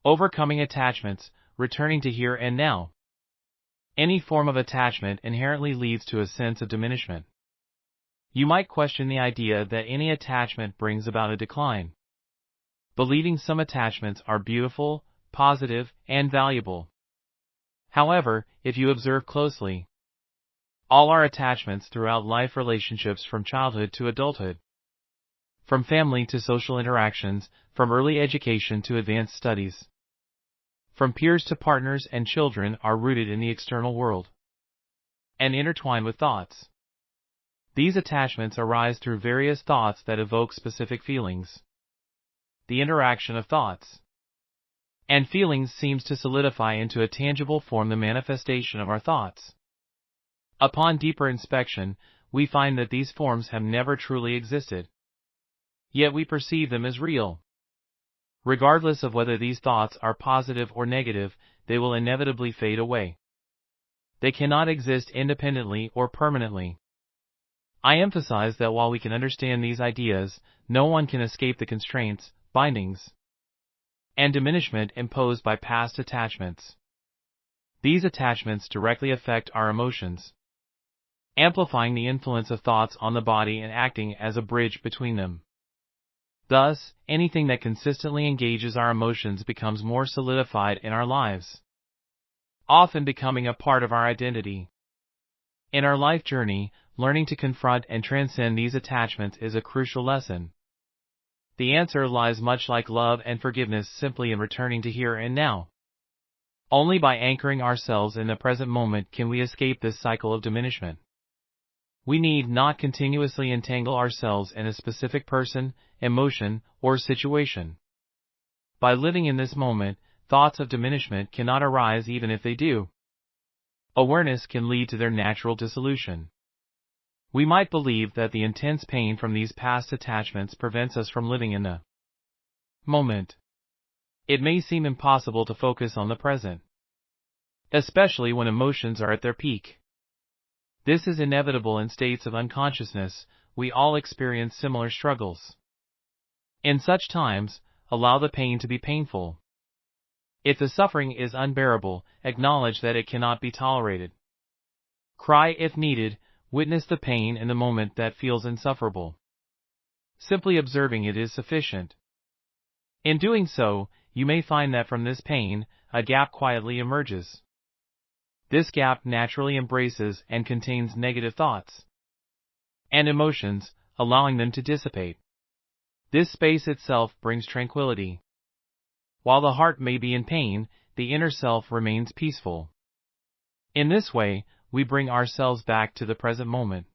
Overcoming attachments, returning to here and now. Any form of attachment inherently leads to a sense of diminishment. You might question the idea that any attachment brings about a decline, believing some attachments are beautiful, positive, and valuable. However, if you observe closely, all our attachments throughout life, relationships from childhood to adulthood, from family to social interactions, from early education to advanced studies, from peers to partners and children, are rooted in the external world and intertwined with thoughts. These attachments arise through various thoughts that evoke specific feelings. The interaction of thoughts and feelings seems to solidify into a tangible form the manifestation of our thoughts. Upon deeper inspection, we find that these forms have never truly existed, yet we perceive them as real. Regardless of whether these thoughts are positive or negative, they will inevitably fade away. They cannot exist independently or permanently. I emphasize that while we can understand these ideas, no one can escape the constraints, bindings, and diminishment imposed by past attachments. These attachments directly affect our emotions, amplifying the influence of thoughts on the body and acting as a bridge between them. Thus, anything that consistently engages our emotions becomes more solidified in our lives, often becoming a part of our identity. In our life journey, learning to confront and transcend these attachments is a crucial lesson. The answer lies much like love and forgiveness, simply in returning to here and now. Only by anchoring ourselves in the present moment can we escape this cycle of diminishment. We need not continuously entangle ourselves in a specific person, emotion, or situation. By living in this moment, thoughts of diminishment cannot arise, even if they do. Awareness can lead to their natural dissolution. We might believe that the intense pain from these past attachments prevents us from living in the moment. It may seem impossible to focus on the present, especially when emotions are at their peak. This is inevitable in states of unconsciousness. We all experience similar struggles. In such times, allow the pain to be painful. If the suffering is unbearable, acknowledge that it cannot be tolerated. Cry if needed, witness the pain in the moment that feels insufferable. Simply observing it is sufficient. In doing so, you may find that from this pain, a gap quietly emerges. This gap naturally embraces and contains negative thoughts and emotions, allowing them to dissipate. This space itself brings tranquility. While the heart may be in pain, the inner self remains peaceful. In this way, we bring ourselves back to the present moment.